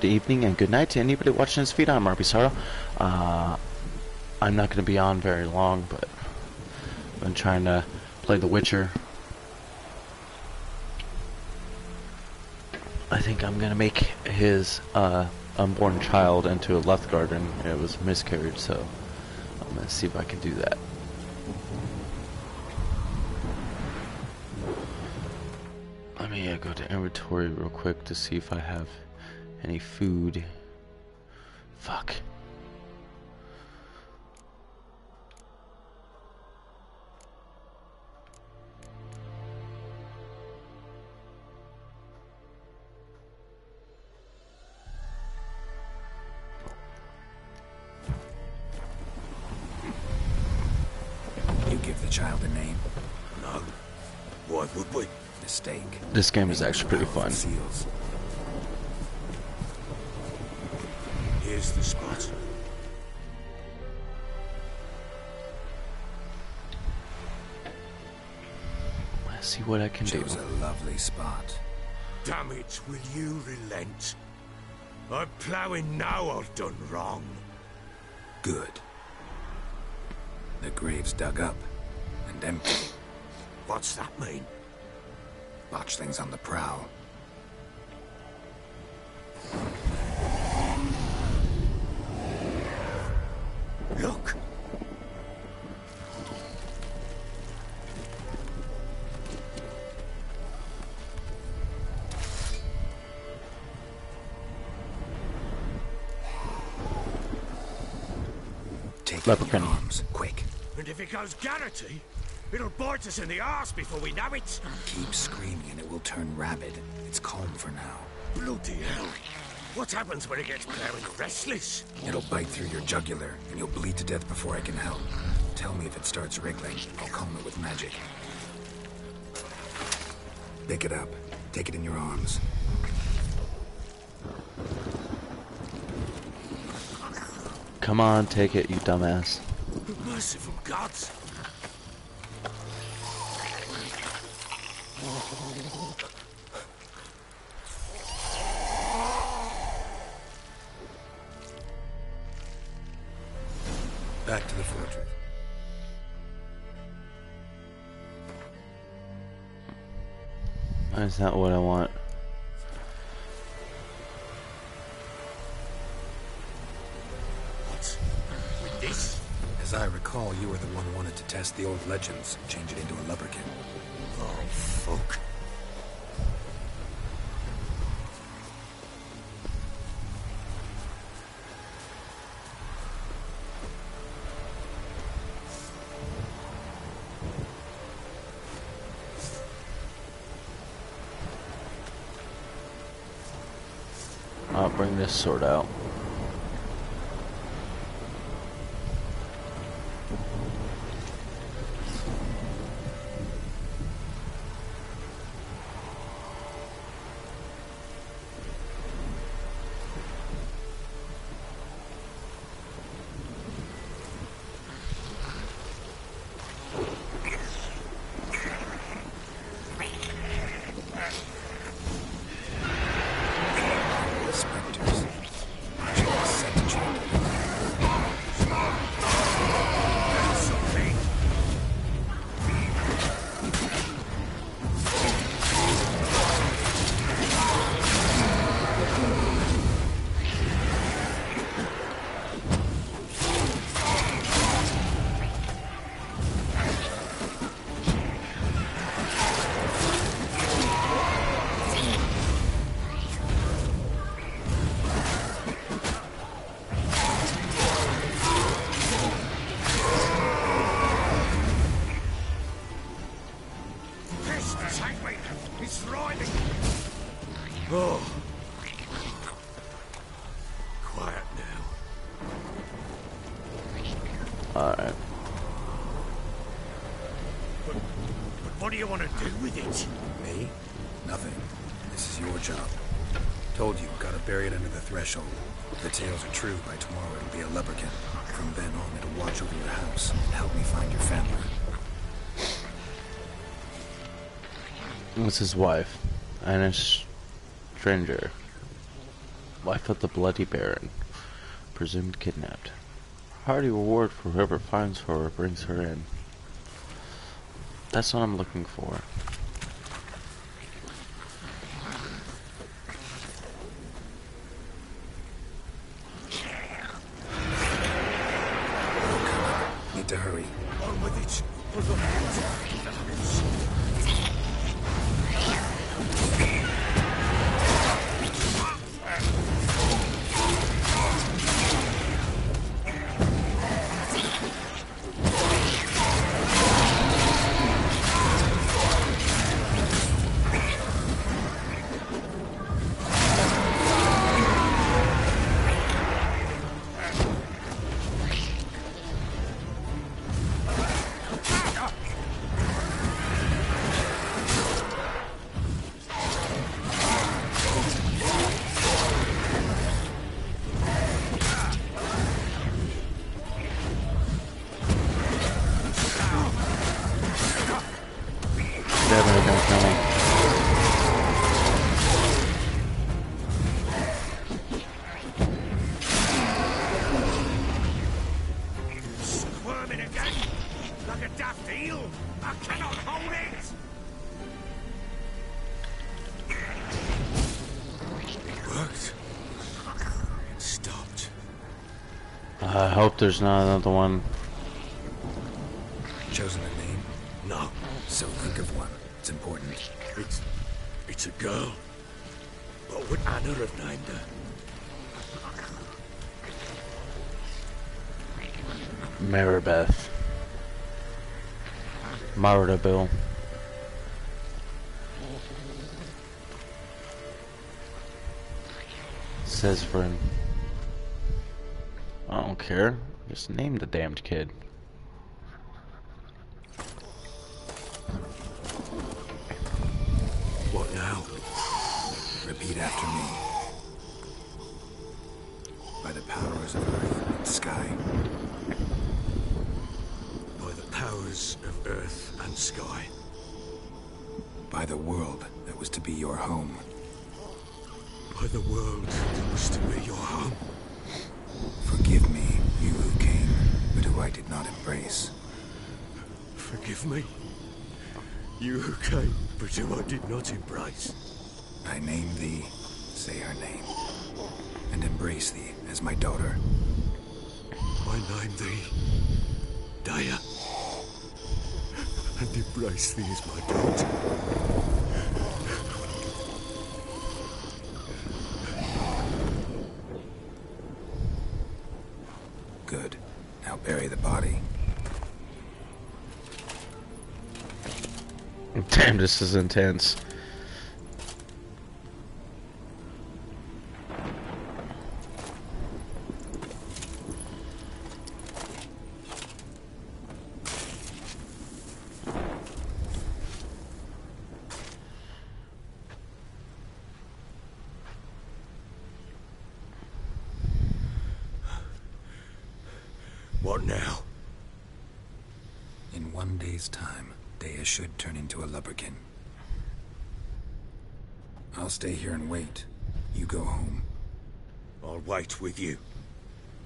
good evening, and good night to anybody watching this feed. I'm ROBBIISORROW. I'm not going to be on very long, but I've been trying to play The Witcher. I think I'm going to make his unborn child into a Lethgard, and it was miscarried, so I'm going to see if I can do that. Let me go to inventory real quick to see if I have any food. Fuck. You give the child a name? No. Why would we? Mistake. This game is actually pretty fun. Seals. Here's the spot. Let's see what I can do. Chose a lovely spot. Damn it, will you relent? I'm ploughing now I've done wrong. Good. The grave's dug up and empty. What's that mean? Botchlings on the prowl. Look! Take Leprechaun. your arms, quick. And if it goes Garrity, it'll bite us in the arse before we know it. Keep screaming and it will turn rabid. It's calm for now. Bloody hell. What happens when it gets ploughing restless? It'll bite through your jugular and you'll bleed to death before I can help. Tell me if it starts wriggling. I'll calm it with magic. Pick it up. Take it in your arms. Come on, take it, you dumbass. Merciful gods. Back to the fortress. That's not what I want. What? With this? As I recall, you were the one who wanted to test the old legends, change it into a lubberkin. Oh, fuck. I'll bring this sword out. Spectres. Oh. Quiet now. Alright. But what do you want to do with it? Me? Nothing. This is your job. Told you, gotta bury it under the threshold. If the tales are true, by tomorrow it'll be a leprechaun. From then on, it'll watch over your house and help me find your family. It's his wife and a stranger. Wife of the Bloody Baron. Presumed kidnapped. Hearty reward for whoever finds her or brings her in. That's what I'm looking for. Need to hurry. On with it. Definitely gonna kill me. Squirming again, like a daft eel. I cannot hold it. It worked. It stopped. I hope there's not another one. Chosen a name? No, So think of one. It's important. it's a girl. What would Anna have named her? Maribeth. Maribel. Says friend. I don't care. Just name the damned kid. What now? Repeat after me. By the powers of earth and sky. By the powers of earth and sky. By the world that was to be your home. By the world that was to be your home. Forgive me, you who came, but who I did not embrace. Forgive me. You who came, but who I did not embrace. I name thee, say her name, and embrace thee as my daughter. I name thee Daya, and embrace thee as my daughter. Good. Now bury the body. Damn, this is intense. What now? In 1 day's time, Daya should turn into a lubberkin. I'll stay here and wait. You go home. I'll wait with you.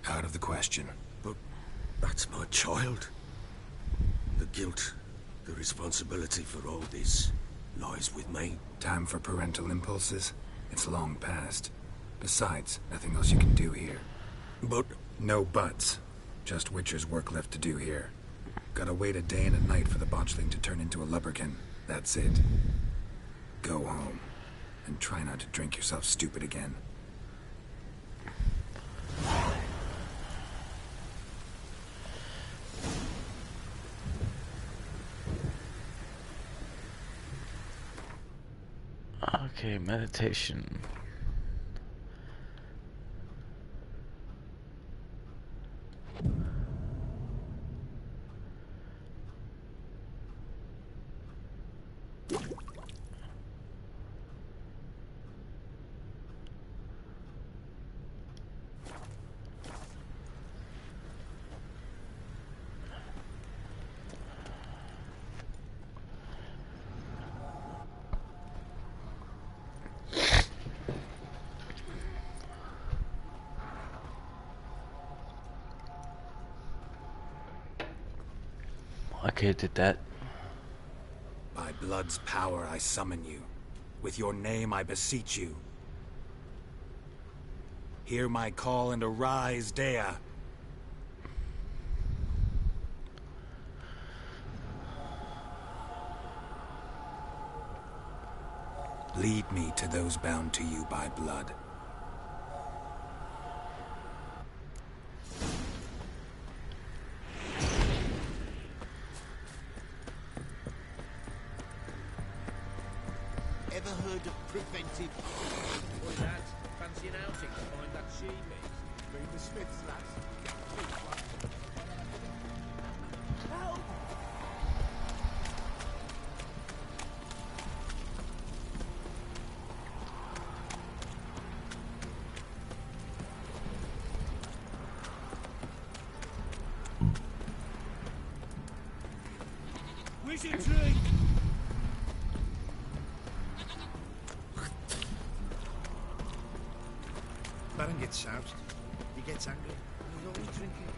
Out of the question. But that's my child. The guilt, the responsibility for all this lies with me. Time for parental impulses? It's long past. Besides, nothing else you can do here. But No buts. Just Witcher's work left to do here. Gotta wait a day and a night for the botchling to turn into a lubberkin. That's it. Go home. And try not to drink yourself stupid again. Okay, meditation. I could have did that. By blood's power I summon you. With your name I beseech you. Hear my call and arise, Dea. Lead me to those bound to you by blood. Ever heard of preventive? Boy, lads, fancy an outing to find that she mix. Read the Smiths, lads. Help! Wizard tree! Baron gets soused. He gets angry. He's always drinking.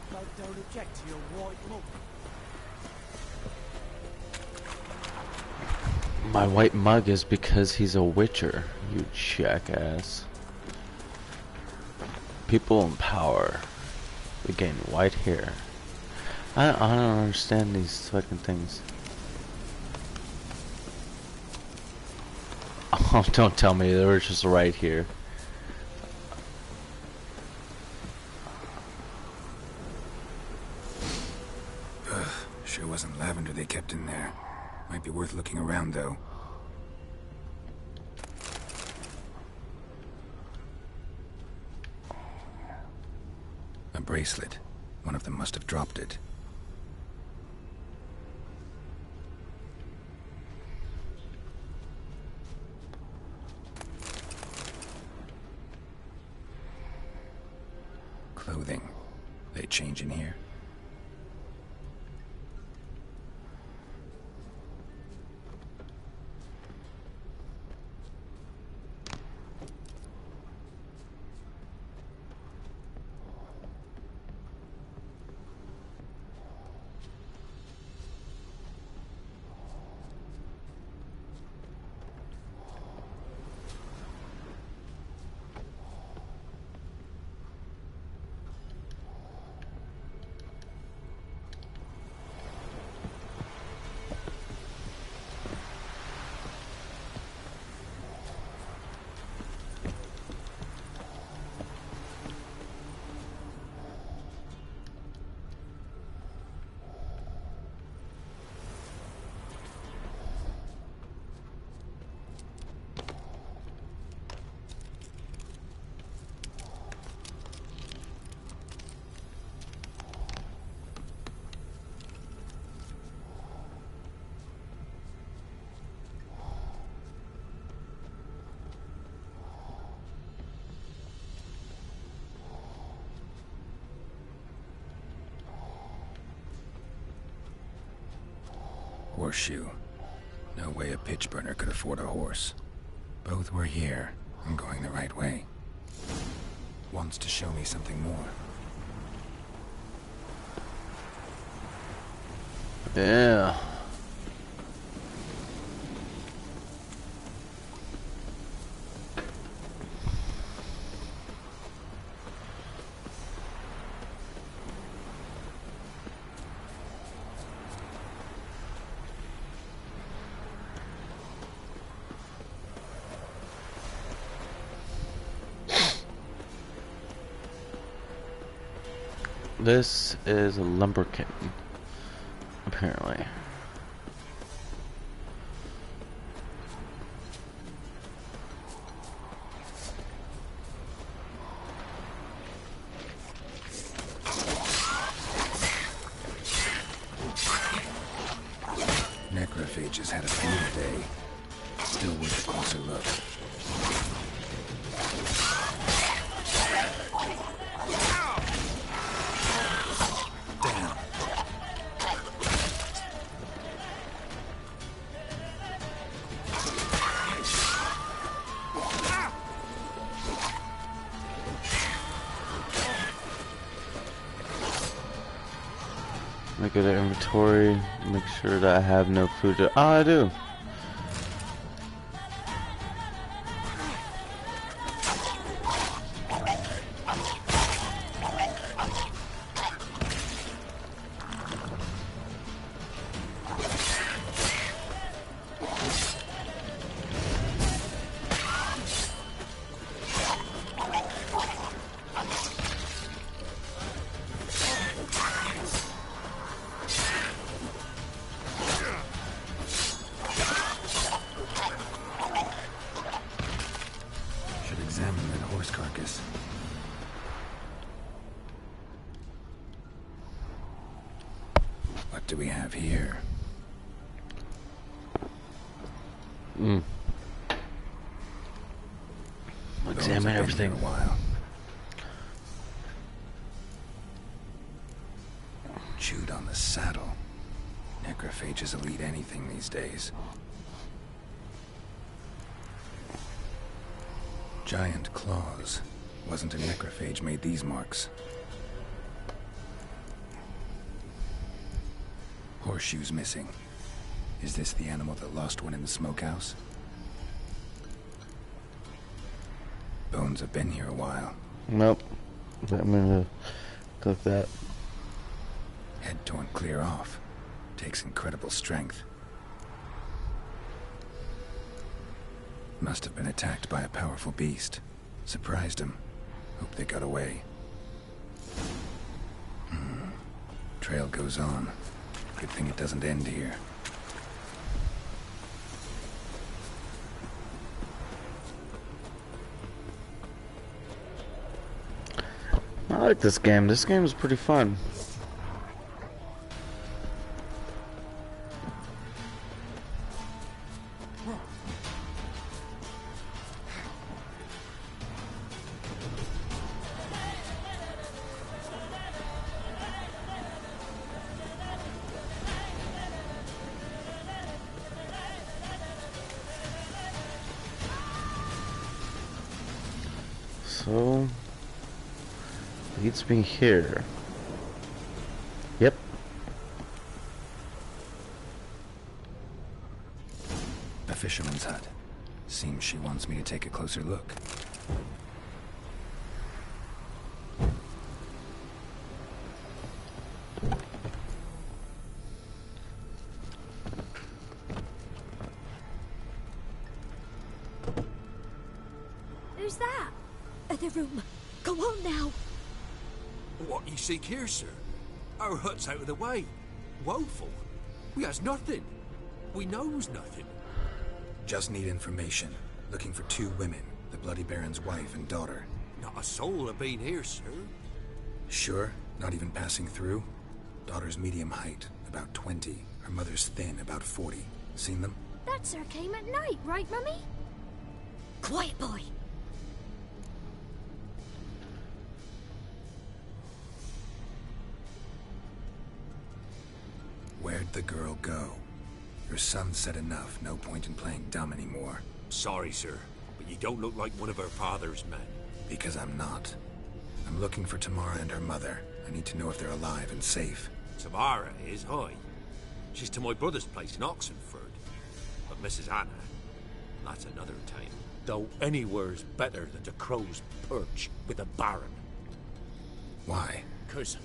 Folk don't object to your white mug. My white mug is because he's a witcher, you jackass. People in power. We gain white hair. I don't understand these fucking things. Oh, don't tell me they were just right here. Sure wasn't lavender they kept in there. Might be worth looking around, though. A bracelet. One of them must have dropped it. Clothing. They change in here? Horseshoe. No way a pitch burner could afford a horse. Both were here. I'm going the right way. Wants to show me something more. Yeah. This is a lumberkin, apparently. Necrophages had a field day. Still worth a closer look. Damn. Look at the inventory. Make sure that I have no food. Oh, I do. Should examine that horse carcass. What do we have here? Examine everything. A while. Chewed on the saddle. Necrophages will eat anything these days. Giant claws. Wasn't a necrophage made these marks. Horseshoes missing. Is this the animal that lost one in the smokehouse? Bones have been here a while. Nope. I'm gonna click that. Head torn clear off. Takes incredible strength. Must have been attacked by a powerful beast. Surprised him. Hope they got away. Trail goes on. Good thing it doesn't end here. I like this game. This game is pretty fun. So, leads me here. Yep. A fisherman's hut. Seems she wants me to take a closer look. Who's that? Other room. Go on now. What you seek here, sir? Our hut's out of the way. Woeful. We has nothing. We knows nothing. Just need information. Looking for two women. The Bloody Baron's wife and daughter. Not a soul have been here, sir. Sure? Not even passing through? Daughter's medium height, about 20. Her mother's thin, about 40. Seen them? That sir came at night, right, Mummy? Quiet, boy. Where'd the girl go? Your son said enough. No point in playing dumb anymore. Sorry, sir, but you don't look like one of our father's men. Because I'm not. I'm looking for Tamara and her mother. I need to know if they're alive and safe. Tamara is, aye. She's to my brother's place in Oxenford. But Mrs. Anna, that's another tale. Though anywhere's better than the Crow's Perch with a Baron. Why? Cause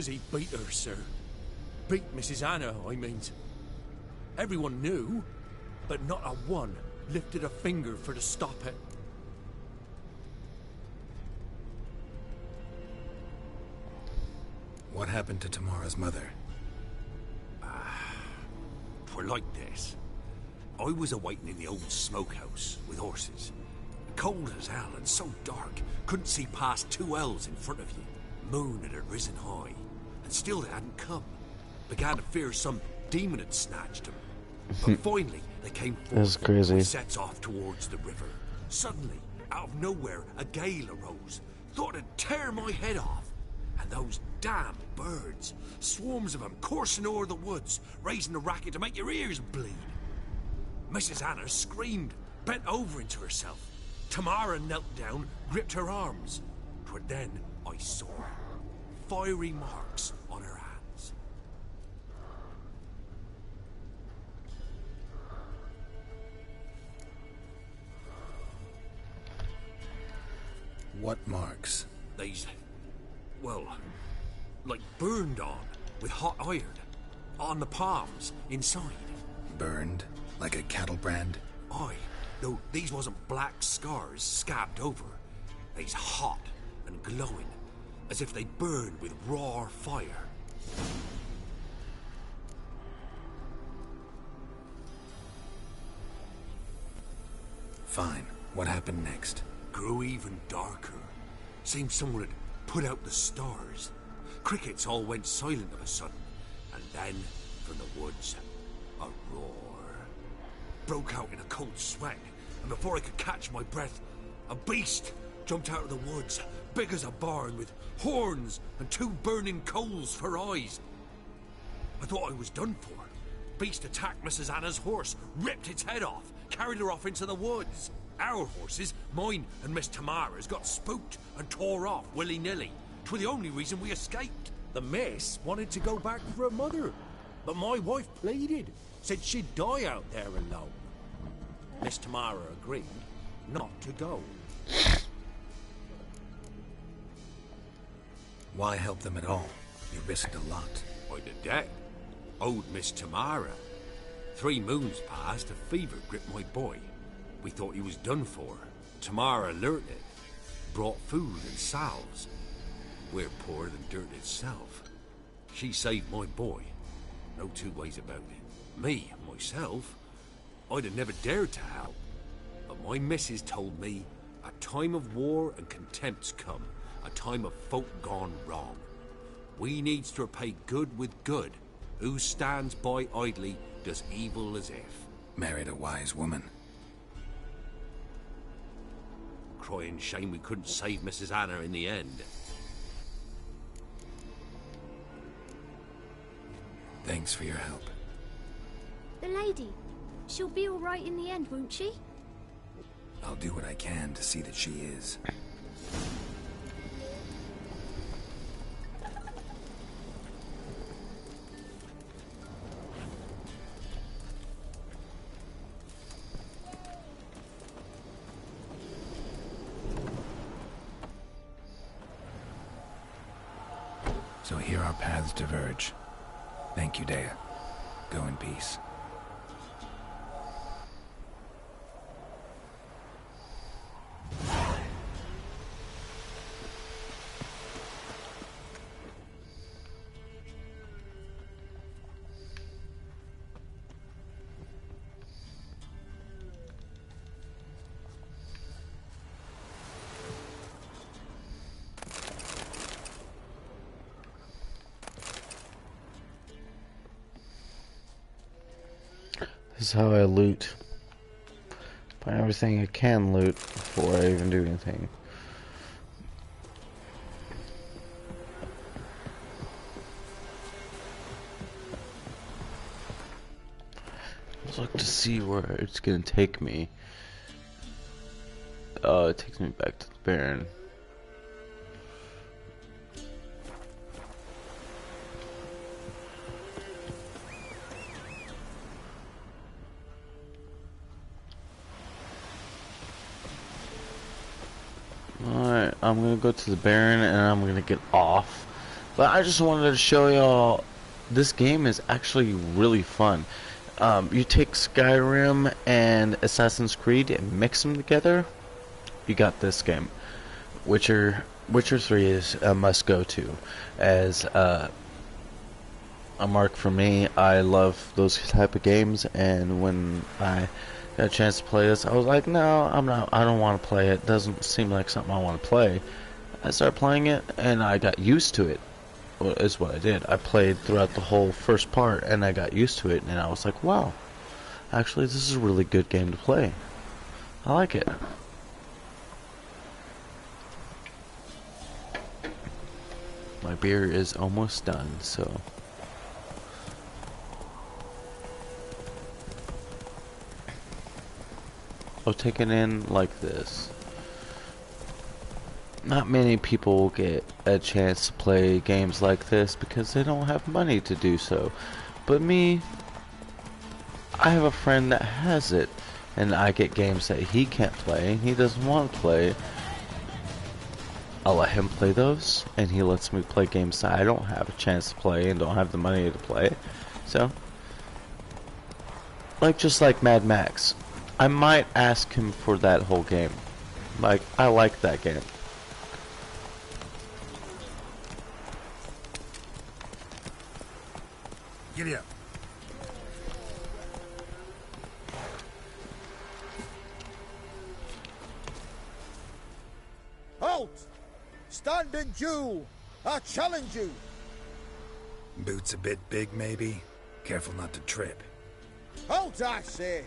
he beat her, sir. Beat Mrs. Anna, I mean. Everyone knew, but not a one lifted a finger for to stop it. What happened to Tamara's mother? Twere like this. I was awaiting in the old smokehouse with horses. Cold as hell and so dark, couldn't see past 2 ells in front of you. Moon had risen high, and still they hadn't come. Began to fear some demon had snatched them. But finally, they came forth. That's crazy. And sets off towards the river. Suddenly, out of nowhere, a gale arose. Thought it'd tear my head off. And those damn birds, swarms of them coursing o'er the woods, raising a racket to make your ears bleed. Mrs. Anna screamed, bent over into herself. Tamara knelt down, gripped her arms. 'Twere then I saw her. Fiery marks on her hands. What marks? These, well, like burned on with hot iron on the palms inside. Burned? Like a cattle brand? Aye, though these wasn't black scars scabbed over. They's hot and glowing, as if they burned with raw fire. Fine. What happened next? Grew even darker. Seemed someone had put out the stars. Crickets all went silent of a sudden, and then, from the woods, a roar. Broke out in a cold sweat, and before I could catch my breath, a beast jumped out of the woods, big as a barn, with horns and 2 burning coals for eyes. I thought I was done for. Beast attacked Mrs. Anna's horse, ripped its head off, carried her off into the woods. Our horses, mine and Miss Tamara's, got spooked and tore off willy-nilly. 'Twas the only reason we escaped. The miss wanted to go back for her mother, but my wife pleaded, said she'd die out there alone. Miss Tamara agreed not to go. Why help them at all? You risked a lot. By the debt, owed Miss Tamara. 3 moons passed, a fever gripped my boy. We thought he was done for. Tamara learnt it, brought food and salves. We're poorer than dirt itself. She saved my boy. No 2 ways about it. Me, myself, I'd have never dared to help. But my missus told me a time of war and contempt's come, a time of folk gone wrong. We needs to repay good with good. Who stands by idly does evil as if. Married a wise woman. Crying shame we couldn't save Mrs. Anna in the end. Thanks for your help. The lady. She'll be all right in the end, won't she? I'll do what I can to see that she is. So here our paths diverge. Thank you, Dea. Go in peace. This is how I loot. Find everything I can loot before I even do anything. Let's look to see where it's gonna take me. Oh, it takes me back to the Baron. Alright, I'm gonna go to the Baron and I'm gonna get off. But I just wanted to show y'all this game is actually really fun. You take Skyrim and Assassin's Creed and mix them together, you got this game. Witcher 3 is a must go to. As a mark for me, I love those type of games, and when I got a chance to play this, I was like, no, I don't want to play it. Doesn't seem like something I want to play. I started playing it and I got used to it. Well, is what I did. I played throughout the whole first part and I got used to it, and I was like, wow, actually this is a really good game to play. I like it. My beer is almost done, so I'll take it in like this. Not many people will get a chance to play games like this because they don't have money to do so. But me, I have a friend that has it, and I get games that he can't play and he doesn't want to play. I'll let him play those, and he lets me play games that I don't have a chance to play and don't have the money to play. So, like, just like Mad Max, I might ask him for that whole game. Like, I like that game. Giddy up. Halt! Stand and duel! I challenge you! Boots a bit big, maybe? Careful not to trip. Halt, I say!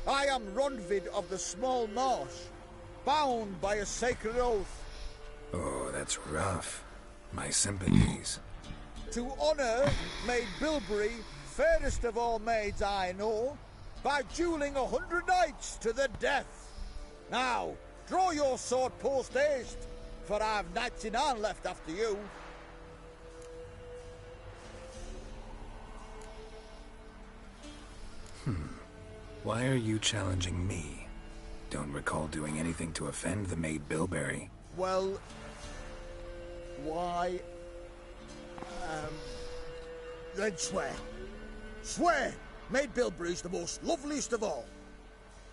I am Ronvid of the Small Marsh, bound by a sacred oath. Oh, that's rough. My sympathies. To honor Maid Bilberry, fairest of all maids I know, by dueling 100 knights to the death. Now, draw your sword post haste, for I've 99 left after you. Why are you challenging me? Don't recall doing anything to offend the Maid Bilberry. Well, why? Then swear. Swear! Maid Bilberry's the most loveliest of all.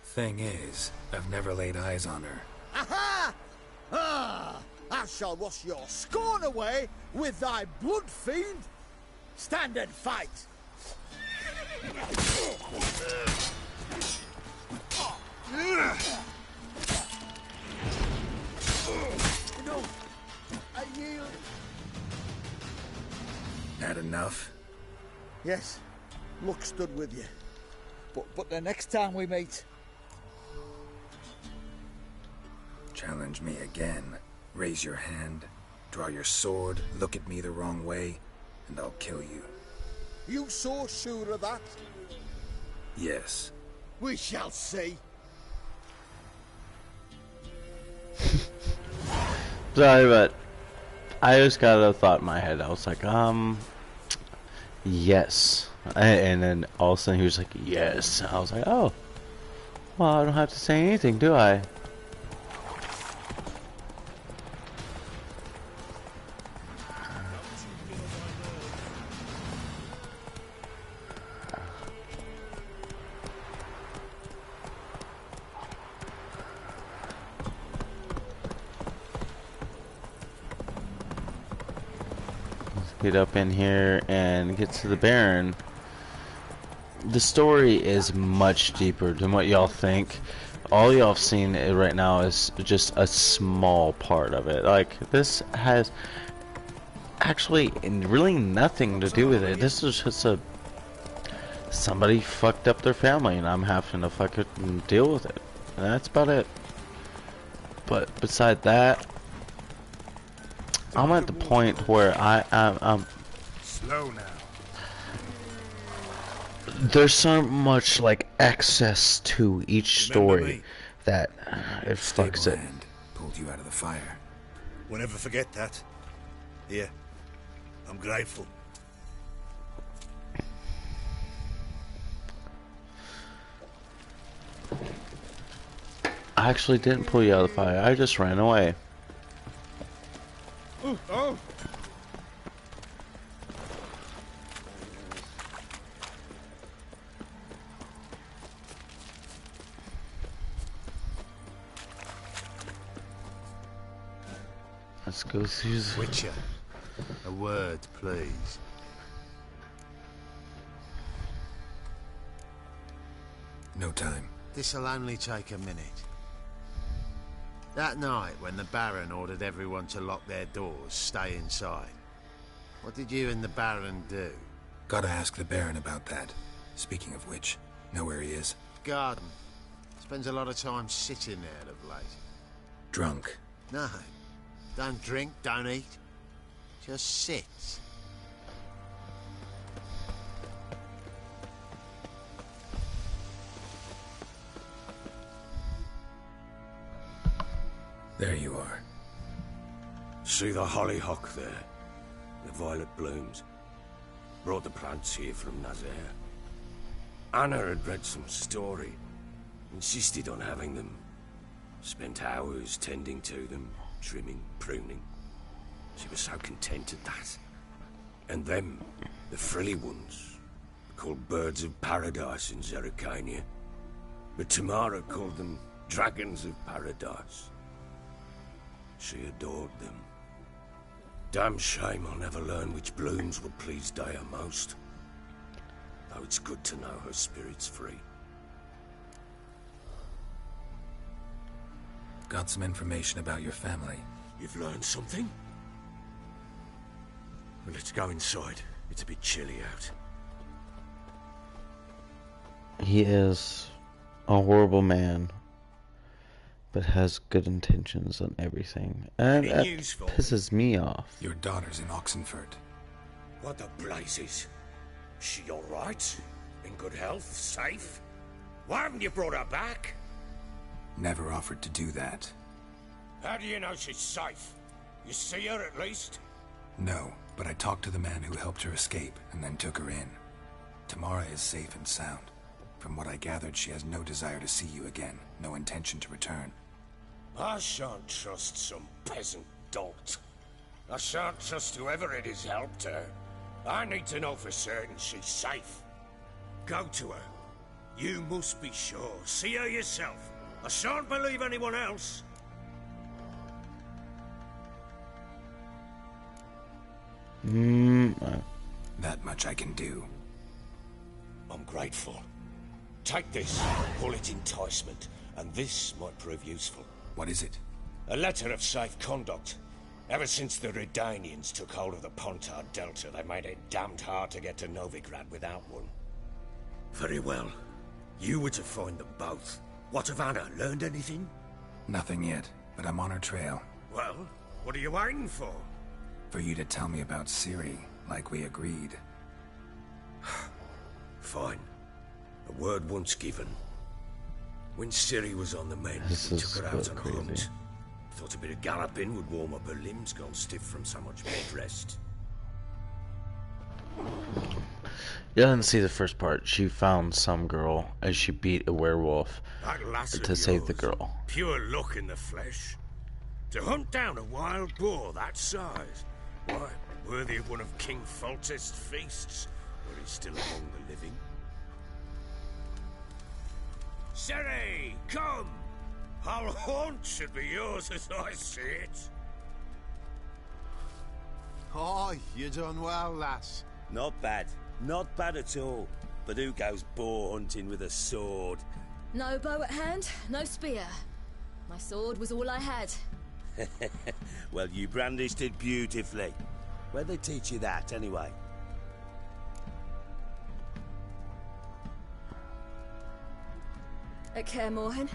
Thing is, I've never laid eyes on her. Aha! Ah! I shall wash your scorn away with thy blood, fiend! Stand and fight! No, I yield. Had enough? Yes, luck stood with you. But the next time we meet... Challenge me again. Raise your hand, draw your sword, look at me the wrong way, and I'll kill you. You so sure of that? Yes. We shall see. Sorry, but I just got a thought in my head. I was like, yes. And then all of a sudden he was like, yes. I was like, oh, well, I don't have to say anything, do I? Get up in here and get to the Baron. The story is much deeper than what y'all think. All y'all have seen right now is just a small part of it. Like, this has actually really nothing to do with it. This is just somebody fucked up their family and I'm having to fucking deal with it. And that's about it. But beside that, I'm at the point where I'm Slow now. there's so much like access to each story that it fucks it. Hand pulled you out of the fire. We'll never forget that. Here, I'm grateful. I actually didn't pull you out of the fire. I just ran away. Oh! Let's go see. Witcher, a word, please. No time. This'll only take a minute. That night, when the Baron ordered everyone to lock their doors, stay inside. What did you and the Baron do? Gotta ask the Baron about that. Speaking of which, know where he is? Garden. Spends a lot of time sitting there of late. Drunk. No. Don't drink, don't eat. Just sits. There you are. See the hollyhock there? The violet blooms. Brought the plants here from Nazaire. Anna had read some story. Insisted on having them. Spent hours tending to them. trimming, pruning. She was so content at that. And them, the frilly ones, called birds of paradise in Zerrikania. But Tamara called them dragons of paradise. She adored them. Damn shame I'll never learn which blooms would please Dea most. Though it's good to know her spirit's free. Got some information about your family. You've learned something? Well, let's go inside. It's a bit chilly out. He is a horrible man, but has good intentions on everything. And that pisses me off. Your daughter's in Oxenford. What the blazes? She alright? In good health? Safe? Why haven't you brought her back? Never offered to do that. How do you know she's safe? You see her at least? No, but I talked to the man who helped her escape and then took her in. Tamara is safe and sound. From what I gathered, she has no desire to see you again, no intention to return. I shan't trust some peasant dolt. I shan't trust whoever it is helped her. I need to know for certain she's safe. Go to her. You must be sure. See her yourself. I shan't believe anyone else. That much I can do. I'm grateful. Take this, call it enticement, and this might prove useful. What is it? A letter of safe conduct. Ever since the Redanians took hold of the Pontard Delta, they made it damned hard to get to Novigrad without one. Very well. You were to find them both. What of Anna? Learned anything? Nothing yet, but I'm on her trail. Well, what are you waiting for? For you to tell me about Ciri, like we agreed. Fine. A word once given. When Ciri was on the mend, we took her out on a hunt. Thought a bit of galloping would warm up her limbs, gone stiff from so much bed rest. You didn't see the first part. She found some girl as she beat a werewolf That lass of to save the yours, girl. Pure luck in the flesh. To hunt down a wild boar that size, why, worthy of one of King Foltest's feasts, where he's still among the living. Ciri, come! Our haunt should be yours as I see it. Oh, you done well, lass. Not bad. Not bad at all. But who goes boar hunting with a sword? No bow at hand, no spear. My sword was all I had. Well, you brandished it beautifully. Where'd they teach you that, anyway? At Kaer Morhen.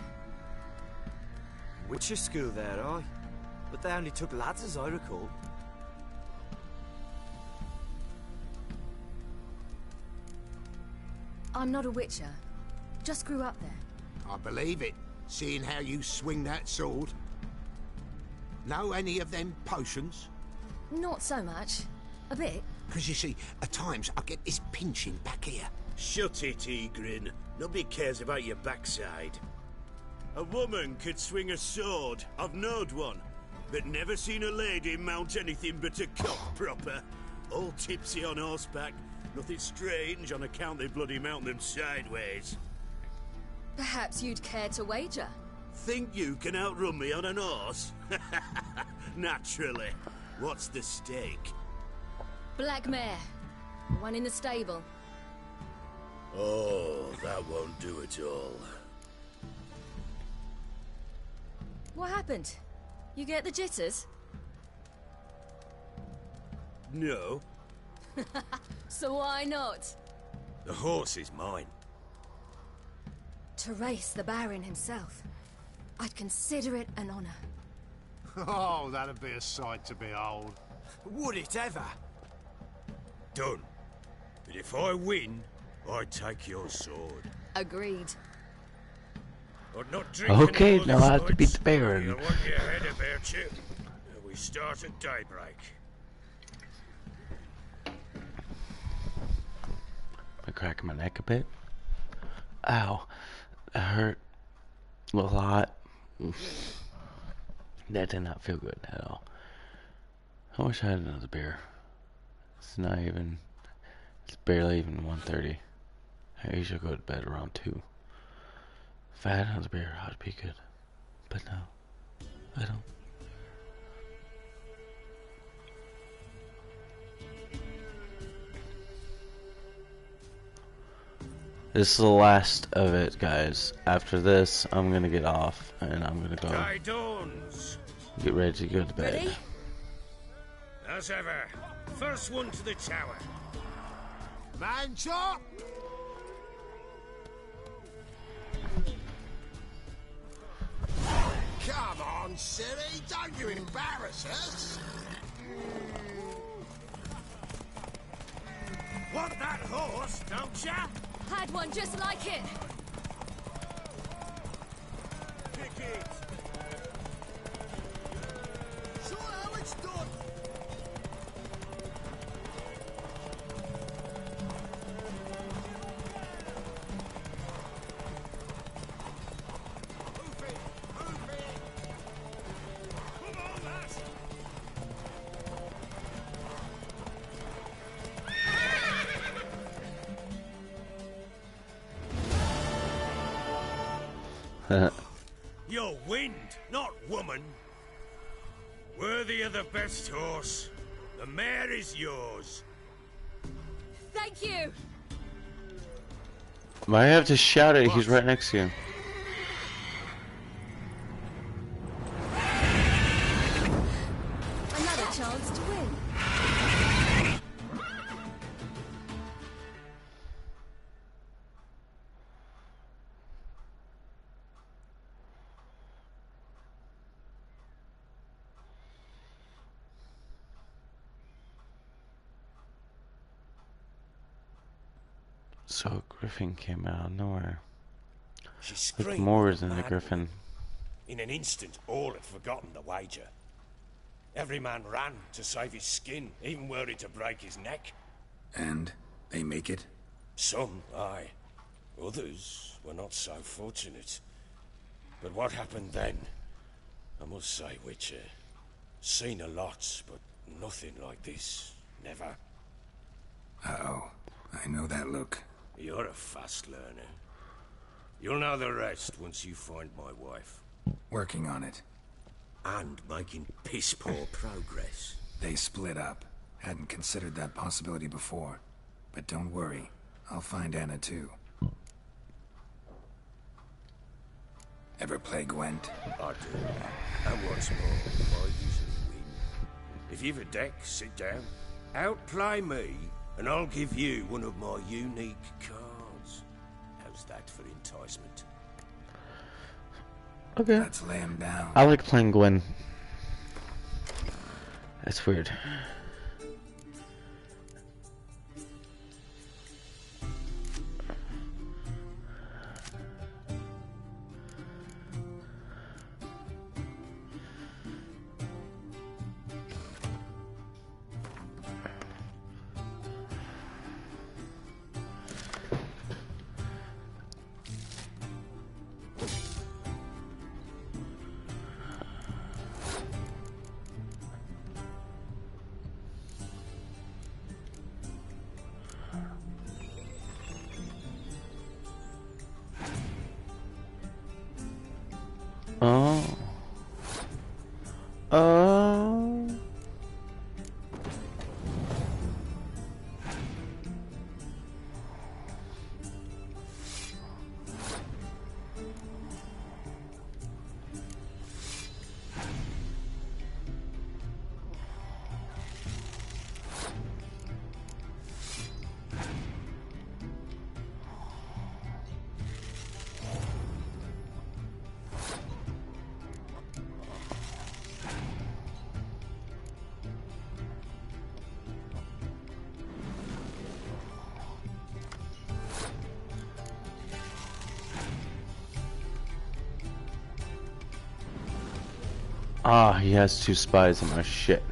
Witcher school there, aye. But they only took lads, as I recall. I'm not a witcher. Just grew up there. I believe it, seeing how you swing that sword. Know any of them potions? Not so much. A bit. Because you see, at times I get this pinching back here. Shut it, Egrin. Nobody cares about your backside. A woman could swing a sword. I've knowed one. But never seen a lady mount anything but a cock proper. All tipsy on horseback. Nothing strange on account they bloody mount them sideways. Perhaps you'd care to wager? Think you can outrun me on an horse? Naturally. What's the stake? Black mare. The one in the stable. Oh, that won't do it all. What happened? You get the jitters? No. So why not? The horse is mine. To race the Baron himself. I'd consider it an honor. Oh, that'd be a sight to behold. Would it ever? Done. But if I win, I take your sword. Agreed. But not drinking Okay, all now this I have to beat the night. Baron. You'll want your head about you. We start at daybreak. I crack my neck a bit. Ow. That hurt a lot. That did not feel good at all. I wish I had another beer. It's not even, it's barely even 1:30. I usually go to bed around 2. If I had another beer, I'd be good. But no, I don't. This is the last of it, guys. After this, I'm gonna get off and I'm gonna go get ready to go to bed. Ready? As ever, first one to the tower. Man chop! Come on, silly, don't you embarrass us! Want that horse, don't ya? Had one just like it. Kick it. Show how it's done! You're wind, not woman. Worthy of the best horse. The mare is yours. Thank you. Might have to shout it. He's right next to you. Another chance to win. So Griffin came out of nowhere. She Looked screamed more with than the madness. Griffin. In an instant, all had forgotten the wager. Every man ran to save his skin, even were it to break his neck. And they make it? Some, aye. Others were not so fortunate. But what happened then? I must say, Witcher, seen a lot, but nothing like this. Never. Uh-oh. I know that look. You're a fast learner. You'll know the rest once you find my wife. Working on it. And making piss-poor progress. They split up. Hadn't considered that possibility before. But don't worry. I'll find Anna too. Ever play Gwent? I do. And once more, I usually win. If you've a deck, sit down. Outplay me, and I'll give you one of my unique cards. How's that for enticement? Okay. Let's lay him down. I like playing Gwen. That's weird. Oh. Oh. Ah, he has 2 spies in my shit.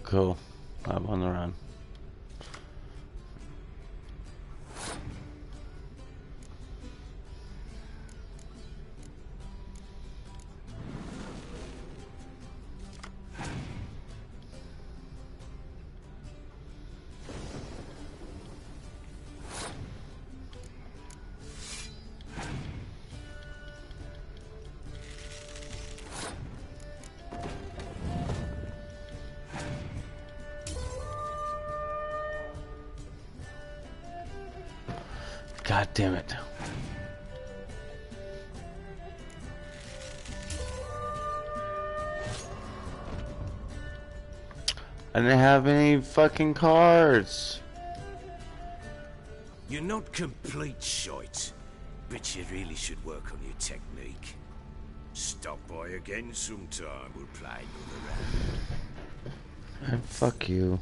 Cool. I'm on the run. God damn it. I didn't have any fucking cards. You're not complete shite, but you really should work on your technique. Stop by again sometime, we'll play another round. And fuck you.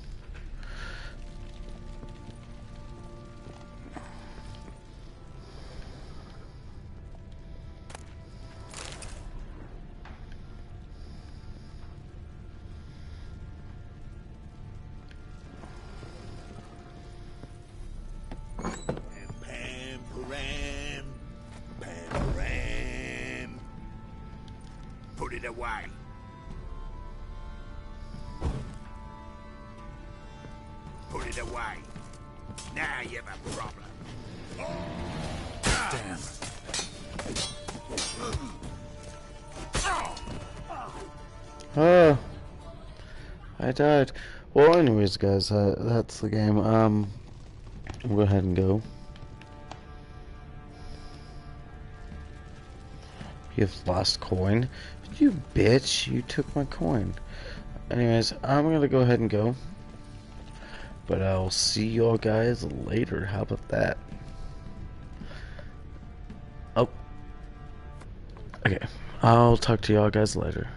Put it away. Put it away. Now you have a problem. Damn. Oh, I died. Well, anyways, guys, that's the game. I'll go ahead and go. You've lost coin. You bitch, you took my coin. Anyways, I'm gonna go ahead and go. But I'll see y'all guys later. How about that? Oh. Okay. I'll talk to y'all guys later.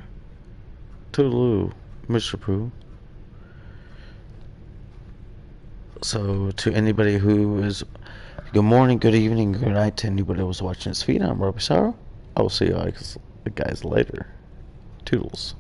Toodaloo, Mr. Pooh. So, to anybody who is... Good morning, good evening, good night to anybody who was watching this feed. I'm ROBBIISORROW. I will see you guys later. Toodles.